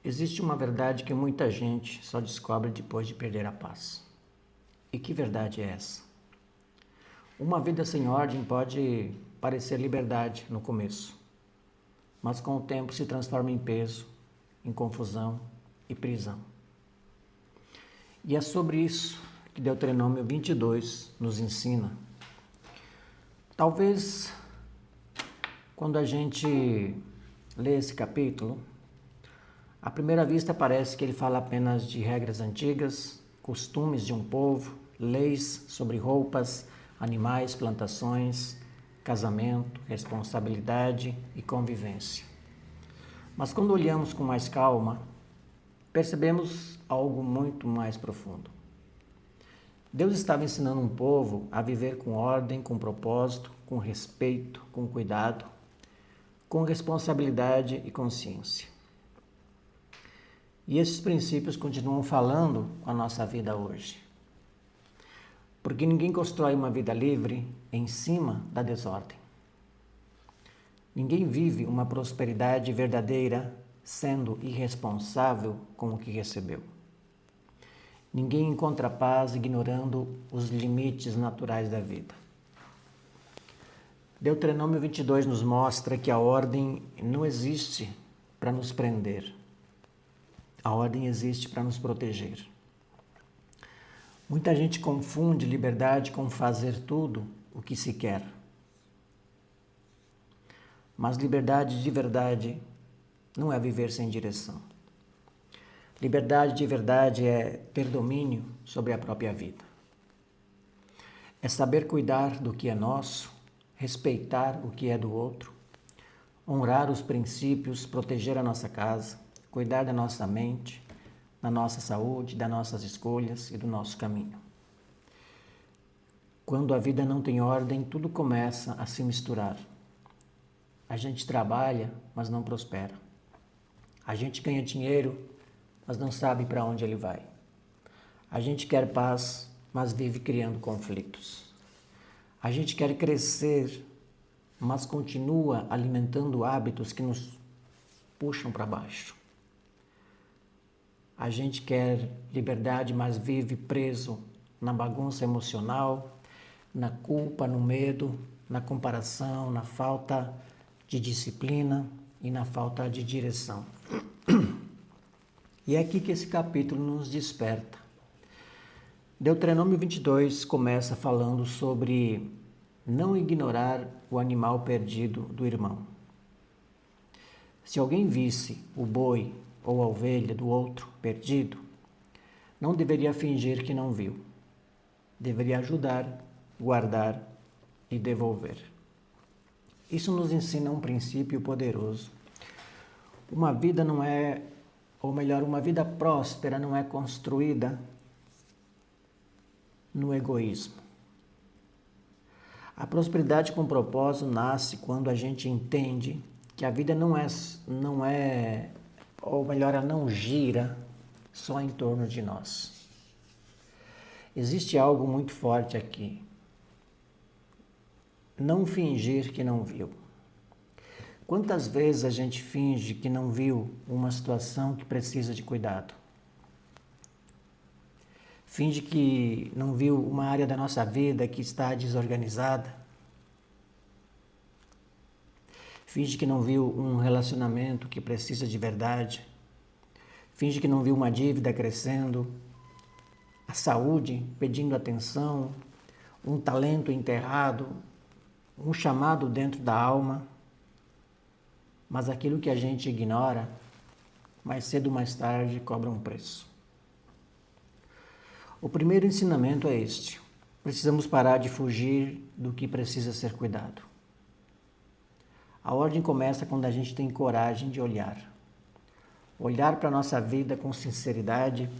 Existe uma verdade que muita gente só descobre depois de perder a paz. E que verdade é essa? Uma vida sem ordem pode parecer liberdade no começo, mas com o tempo se transforma em peso, em confusão e prisão. E é sobre isso que Deuteronômio 22 nos ensina. Talvez, quando a gente lê esse capítulo, à primeira vista parece que ele fala apenas de regras antigas, costumes de um povo, leis sobre roupas, animais, plantações, casamento, responsabilidade e convivência. Mas quando olhamos com mais calma, percebemos algo muito mais profundo. Deus estava ensinando um povo a viver com ordem, com propósito, com respeito, com cuidado, com responsabilidade e consciência. E esses princípios continuam falando a nossa vida hoje. Porque ninguém constrói uma vida livre em cima da desordem. Ninguém vive uma prosperidade verdadeira sendo irresponsável com o que recebeu. Ninguém encontra paz ignorando os limites naturais da vida. Deuteronômio 22 nos mostra que a ordem não existe para nos prender. A ordem existe para nos proteger. Muita gente confunde liberdade com fazer tudo o que se quer. Mas liberdade de verdade não é viver sem direção. Liberdade de verdade é ter domínio sobre a própria vida. É saber cuidar do que é nosso, respeitar o que é do outro, honrar os princípios, proteger a nossa casa, cuidar da nossa mente, da nossa saúde, das nossas escolhas e do nosso caminho. Quando a vida não tem ordem, tudo começa a se misturar. A gente trabalha, mas não prospera. A gente ganha dinheiro, mas não sabe para onde ele vai. A gente quer paz, mas vive criando conflitos. A gente quer crescer, mas continua alimentando hábitos que nos puxam para baixo. A gente quer liberdade, mas vive preso na bagunça emocional, na culpa, no medo, na comparação, na falta de disciplina e na falta de direção. E é aqui que esse capítulo nos desperta. Deuteronômio 22 começa falando sobre não ignorar o animal perdido do irmão. Se alguém visse o boi ou a ovelha do outro perdido, não deveria fingir que não viu. Deveria ajudar, guardar e devolver. Isso nos ensina um princípio poderoso. Uma vida não é, ou melhor, uma vida próspera não é construída no egoísmo. A prosperidade com propósito nasce quando a gente entende que a vida não é, ou melhor, ela não gira só em torno de nós. Existe algo muito forte aqui. Não fingir que não viu. Quantas vezes a gente finge que não viu uma situação que precisa de cuidado? Finge que não viu uma área da nossa vida que está desorganizada. Finge que não viu um relacionamento que precisa de verdade. Finge que não viu uma dívida crescendo, a saúde pedindo atenção, um talento enterrado, um chamado dentro da alma. Mas aquilo que a gente ignora, mais cedo ou mais tarde, cobra um preço. O primeiro ensinamento é este. Precisamos parar de fugir do que precisa ser cuidado. A ordem começa quando a gente tem coragem de olhar. Olhar para a nossa vida com sinceridade,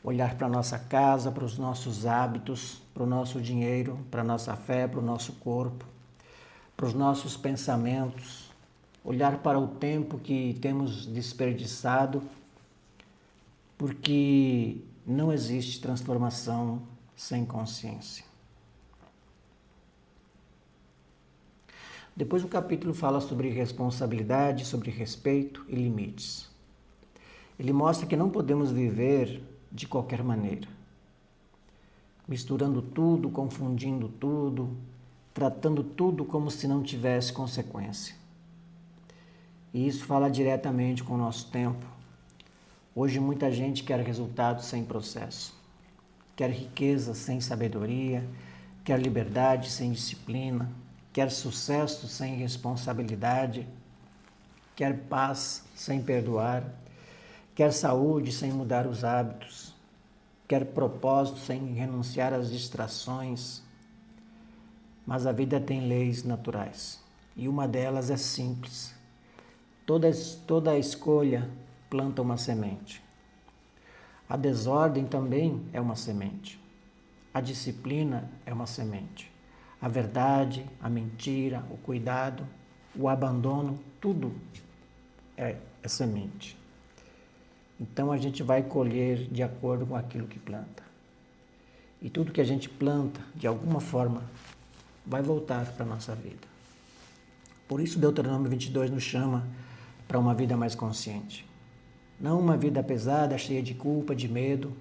olhar para a nossa casa, para os nossos hábitos, para o nosso dinheiro, para a nossa fé, para o nosso corpo, para os nossos pensamentos, olhar para o tempo que temos desperdiçado, porque não existe transformação sem consciência. Depois o capítulo fala sobre responsabilidade, sobre respeito e limites. Ele mostra que não podemos viver de qualquer maneira, misturando tudo, confundindo tudo, tratando tudo como se não tivesse consequência. E isso fala diretamente com o nosso tempo. Hoje muita gente quer resultados sem processo, quer riqueza sem sabedoria, quer liberdade sem disciplina, quer sucesso sem responsabilidade, quer paz sem perdoar, quer saúde sem mudar os hábitos, quer propósito sem renunciar às distrações. Mas a vida tem leis naturais e uma delas é simples. Toda escolha planta uma semente. A desordem também é uma semente. A disciplina é uma semente. A verdade, a mentira, o cuidado, o abandono, tudo é semente. Então a gente vai colher de acordo com aquilo que planta. E tudo que a gente planta, de alguma forma, vai voltar para a nossa vida. Por isso Deuteronômio 22 nos chama para uma vida mais consciente. Não uma vida pesada, cheia de culpa, de medo,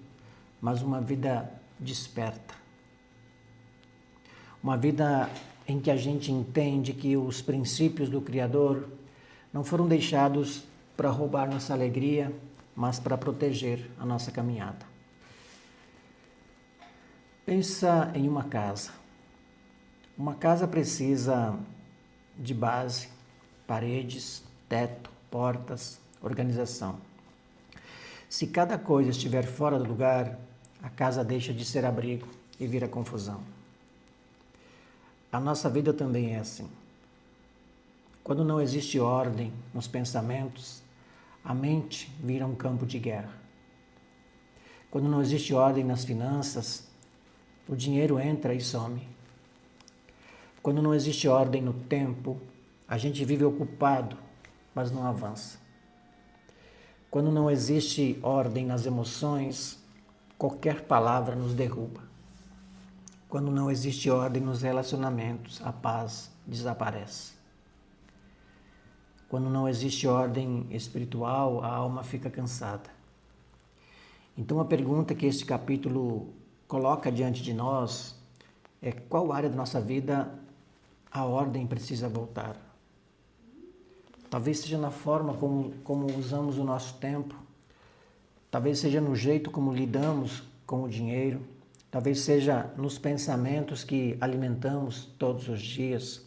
mas uma vida desperta. Uma vida em que a gente entende que os princípios do Criador não foram deixados para roubar nossa alegria, mas para proteger a nossa caminhada. Pensa em uma casa. Uma casa precisa de base, paredes, teto, portas, organização. Se cada coisa estiver fora do lugar, a casa deixa de ser abrigo e vira confusão. A nossa vida também é assim. Quando não existe ordem nos pensamentos, a mente vira um campo de guerra. Quando não existe ordem nas finanças, o dinheiro entra e some. Quando não existe ordem no tempo, a gente vive ocupado, mas não avança. Quando não existe ordem nas emoções, qualquer palavra nos derruba. Quando não existe ordem nos relacionamentos, a paz desaparece. Quando não existe ordem espiritual, a alma fica cansada. Então a pergunta que este capítulo coloca diante de nós é: qual área da nossa vida a ordem precisa voltar? Talvez seja na forma como usamos o nosso tempo, talvez seja no jeito como lidamos com o dinheiro, talvez seja nos pensamentos que alimentamos todos os dias,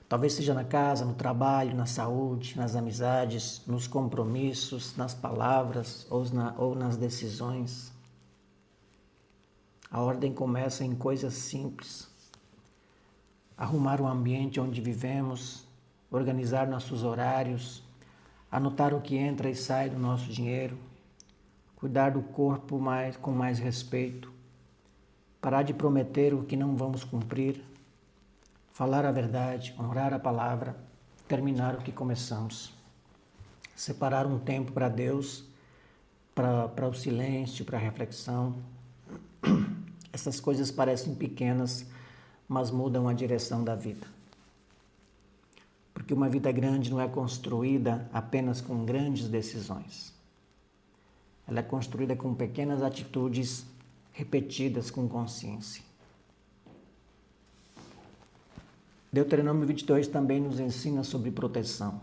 talvez seja na casa, no trabalho, na saúde, nas amizades, nos compromissos, nas palavras ou nas decisões. A ordem começa em coisas simples. Arrumar o ambiente onde vivemos, organizar nossos horários, anotar o que entra e sai do nosso dinheiro, cuidar do corpo com mais respeito, parar de prometer o que não vamos cumprir, falar a verdade, honrar a palavra, terminar o que começamos, separar um tempo para Deus, para o silêncio, para a reflexão. Essas coisas parecem pequenas, mas mudam a direção da vida. Porque uma vida grande não é construída apenas com grandes decisões. Ela é construída com pequenas atitudes repetidas com consciência. Deuteronômio 22 também nos ensina sobre proteção.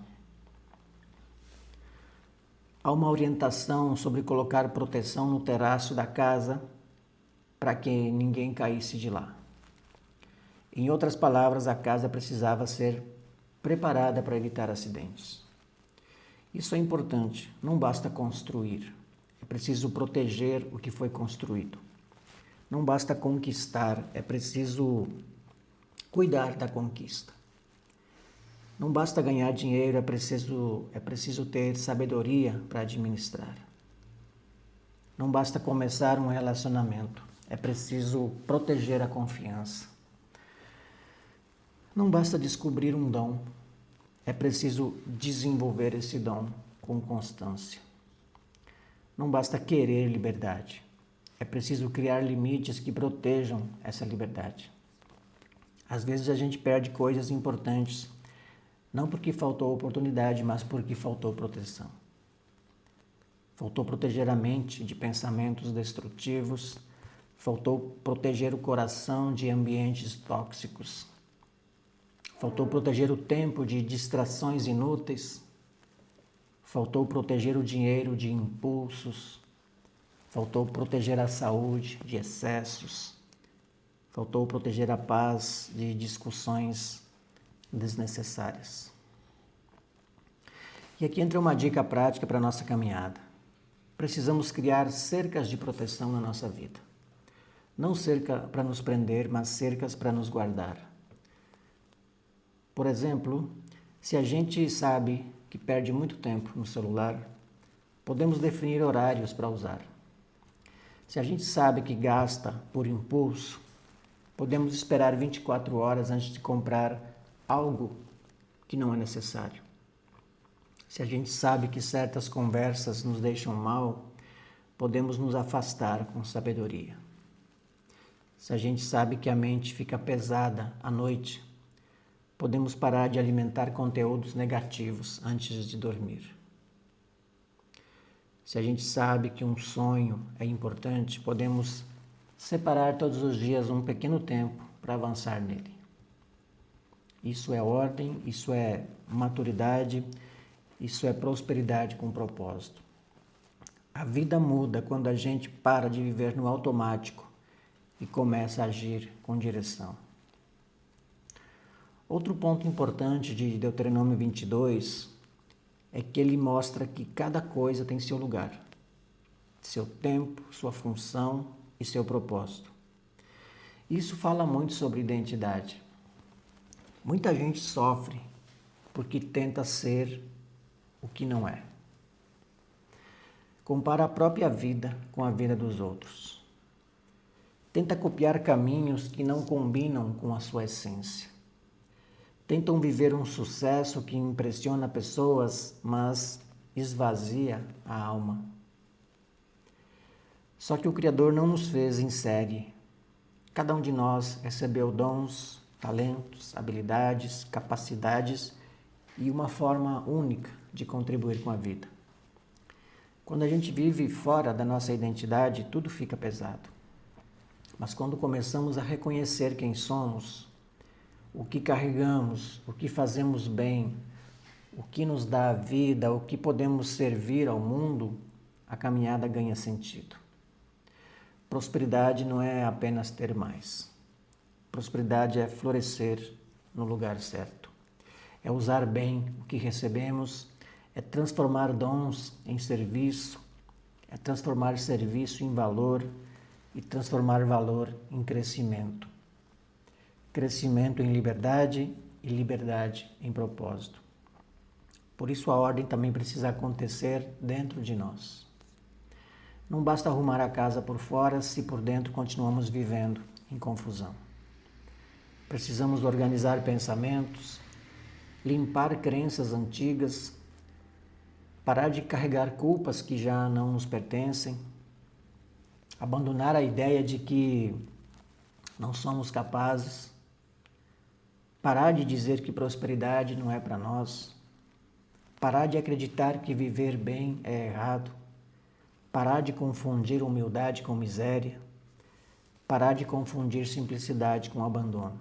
Há uma orientação sobre colocar proteção no terraço da casa para que ninguém caísse de lá. Em outras palavras, a casa precisava ser preparada para evitar acidentes. Isso é importante, não basta construir, é preciso proteger o que foi construído. Não basta conquistar, é preciso cuidar da conquista. Não basta ganhar dinheiro, é preciso ter sabedoria para administrar. Não basta começar um relacionamento, é preciso proteger a confiança. Não basta descobrir um dom, é preciso desenvolver esse dom com constância. Não basta querer liberdade, é preciso criar limites que protejam essa liberdade. Às vezes a gente perde coisas importantes, não porque faltou oportunidade, mas porque faltou proteção. faltou proteger a mente de pensamentos destrutivos, faltou proteger o coração de ambientes tóxicos, faltou proteger o tempo de distrações inúteis, faltou proteger o dinheiro de impulsos, faltou proteger a saúde de excessos, faltou proteger a paz de discussões desnecessárias. E aqui entra uma dica prática para a nossa caminhada. Precisamos criar cercas de proteção na nossa vida. Não cerca para nos prender, mas cercas para nos guardar. Por exemplo, se a gente sabe que perde muito tempo no celular, podemos definir horários para usar. Se a gente sabe que gasta por impulso, podemos esperar 24 horas antes de comprar algo que não é necessário. Se a gente sabe que certas conversas nos deixam mal, podemos nos afastar com sabedoria. Se a gente sabe que a mente fica pesada à noite, podemos parar de alimentar conteúdos negativos antes de dormir. Se a gente sabe que um sonho é importante, podemos separar todos os dias um pequeno tempo para avançar nele. Isso é ordem, isso é maturidade, isso é prosperidade com propósito. A vida muda quando a gente para de viver no automático e começa a agir com direção. Outro ponto importante de Deuteronômio 22 é que ele mostra que cada coisa tem seu lugar, seu tempo, sua função e seu propósito. Isso fala muito sobre identidade. Muita gente sofre porque tenta ser o que não é. Compara a própria vida com a vida dos outros. Tenta copiar caminhos que não combinam com a sua essência. Tentam viver um sucesso que impressiona pessoas, mas esvazia a alma. Só que o Criador não nos fez em série. Cada um de nós recebeu dons, talentos, habilidades, capacidades e uma forma única de contribuir com a vida. Quando a gente vive fora da nossa identidade, tudo fica pesado. Mas quando começamos a reconhecer quem somos, o que carregamos, o que fazemos bem, o que nos dá a vida, o que podemos servir ao mundo, a caminhada ganha sentido. Prosperidade não é apenas ter mais. Prosperidade é florescer no lugar certo. É usar bem o que recebemos, é transformar dons em serviço, é transformar serviço em valor e transformar valor em crescimento. Crescimento em liberdade e liberdade em propósito. Por isso a ordem também precisa acontecer dentro de nós. Não basta arrumar a casa por fora se por dentro continuamos vivendo em confusão. Precisamos organizar pensamentos, limpar crenças antigas, parar de carregar culpas que já não nos pertencem, abandonar a ideia de que não somos capazes, parar de dizer que prosperidade não é para nós, parar de acreditar que viver bem é errado, parar de confundir humildade com miséria, parar de confundir simplicidade com abandono.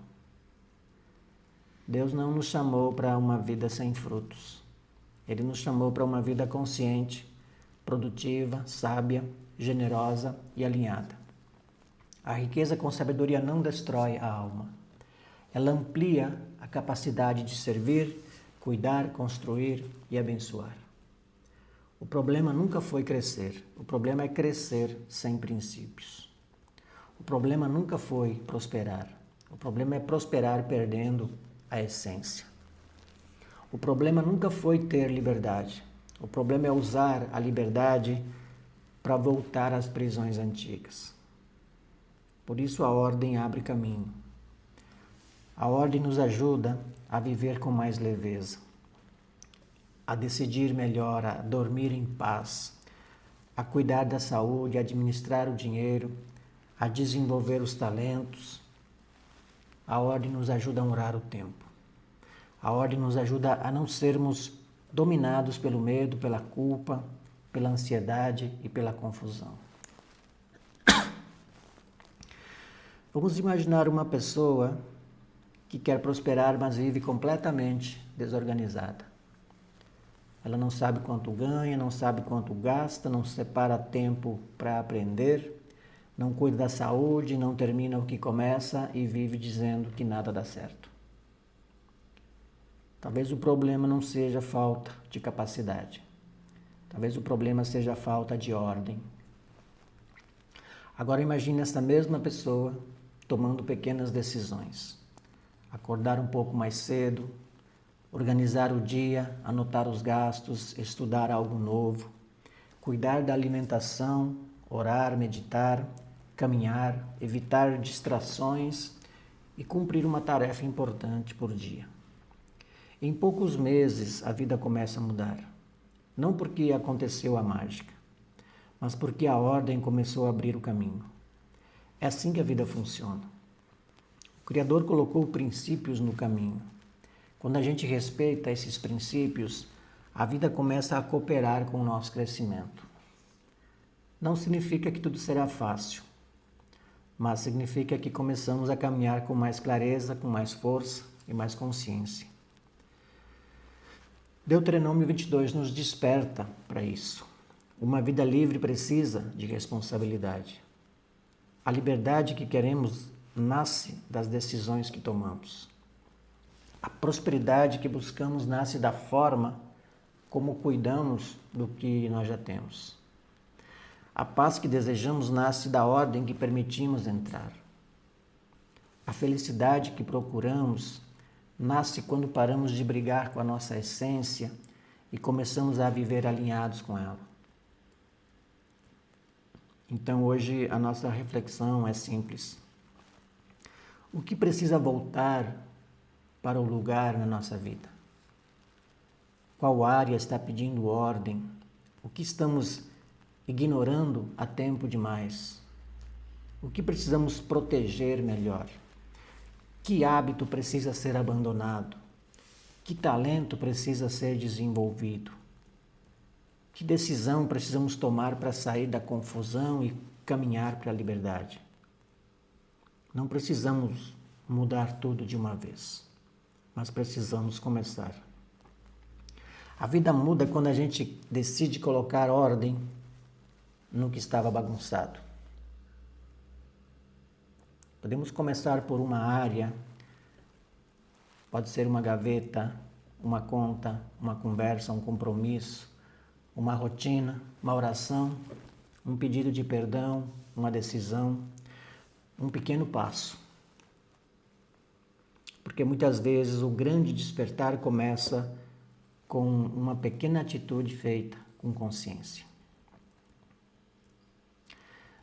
Deus não nos chamou para uma vida sem frutos. Ele nos chamou para uma vida consciente, produtiva, sábia, generosa e alinhada. A riqueza com sabedoria não destrói a alma. Ela amplia a capacidade de servir, cuidar, construir e abençoar. O problema nunca foi crescer. O problema é crescer sem princípios. O problema nunca foi prosperar. O problema é prosperar perdendo a essência. O problema nunca foi ter liberdade. O problema é usar a liberdade para voltar às prisões antigas. Por isso a ordem abre caminho. A ordem nos ajuda a viver com mais leveza, a decidir melhor, a dormir em paz, a cuidar da saúde, a administrar o dinheiro, a desenvolver os talentos. A ordem nos ajuda a honrar o tempo. A ordem nos ajuda a não sermos dominados pelo medo, pela culpa, pela ansiedade e pela confusão. Vamos imaginar uma pessoa que quer prosperar, mas vive completamente desorganizada. Ela não sabe quanto ganha, não sabe quanto gasta, não separa tempo para aprender, não cuida da saúde, não termina o que começa e vive dizendo que nada dá certo. Talvez o problema não seja falta de capacidade. Talvez o problema seja a falta de ordem. Agora imagine essa mesma pessoa tomando pequenas decisões. Acordar um pouco mais cedo, organizar o dia, anotar os gastos, estudar algo novo, cuidar da alimentação, orar, meditar, caminhar, evitar distrações e cumprir uma tarefa importante por dia. Em poucos meses a vida começa a mudar. Não porque aconteceu a mágica, mas porque a ordem começou a abrir o caminho. É assim que a vida funciona. O Criador colocou princípios no caminho. Quando a gente respeita esses princípios, a vida começa a cooperar com o nosso crescimento. Não significa que tudo será fácil, mas significa que começamos a caminhar com mais clareza, com mais força e mais consciência. Deuteronômio 22 nos desperta para isso. Uma vida livre precisa de responsabilidade. A liberdade que queremos nasce das decisões que tomamos. A prosperidade que buscamos nasce da forma como cuidamos do que nós já temos. A paz que desejamos nasce da ordem que permitimos entrar. A felicidade que procuramos nasce quando paramos de brigar com a nossa essência e começamos a viver alinhados com ela. Então hoje a nossa reflexão é simples. O que precisa voltar para o lugar na nossa vida? Qual área está pedindo ordem? O que estamos ignorando há tempo demais? O que precisamos proteger melhor? Que hábito precisa ser abandonado? Que talento precisa ser desenvolvido? Que decisão precisamos tomar para sair da confusão e caminhar para a liberdade? Não precisamos mudar tudo de uma vez, mas precisamos começar. A vida muda quando a gente decide colocar ordem no que estava bagunçado. Podemos começar por uma área, pode ser uma gaveta, uma conta, uma conversa, um compromisso, uma rotina, uma oração, um pedido de perdão, uma decisão, um pequeno passo. Porque muitas vezes o grande despertar começa com uma pequena atitude feita com consciência.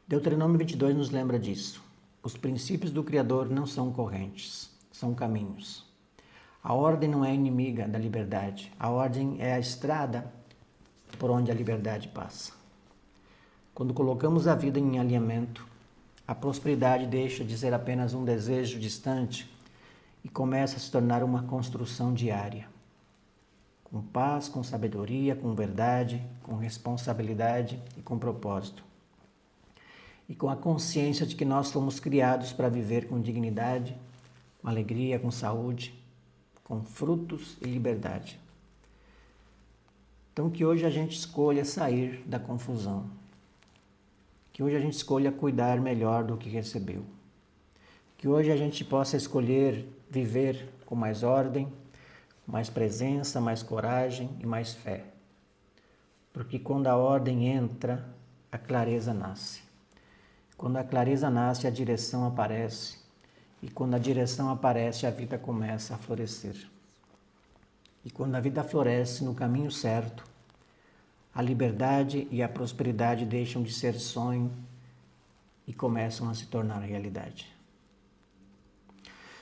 Deuteronômio 22 nos lembra disso. Os princípios do Criador não são correntes, são caminhos. A ordem não é inimiga da liberdade. A ordem é a estrada por onde a liberdade passa. Quando colocamos a vida em alinhamento, a prosperidade deixa de ser apenas um desejo distante e começa a se tornar uma construção diária. Com paz, com sabedoria, com verdade, com responsabilidade e com propósito. E com a consciência de que nós fomos criados para viver com dignidade, com alegria, com saúde, com frutos e liberdade. Então que hoje a gente escolha sair da confusão. Que hoje a gente escolha cuidar melhor do que recebeu. Que hoje a gente possa escolher viver com mais ordem, mais presença, mais coragem e mais fé. Porque quando a ordem entra, a clareza nasce. Quando a clareza nasce, a direção aparece. E quando a direção aparece, a vida começa a florescer. E quando a vida floresce no caminho certo, a liberdade e a prosperidade deixam de ser sonho e começam a se tornar realidade.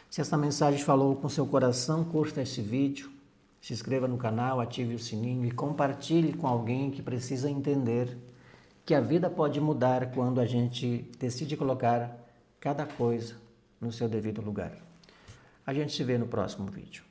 Se essa mensagem falou com seu coração, curta esse vídeo, se inscreva no canal, ative o sininho e compartilhe com alguém que precisa entender que a vida pode mudar quando a gente decide colocar cada coisa no seu devido lugar. A gente se vê no próximo vídeo.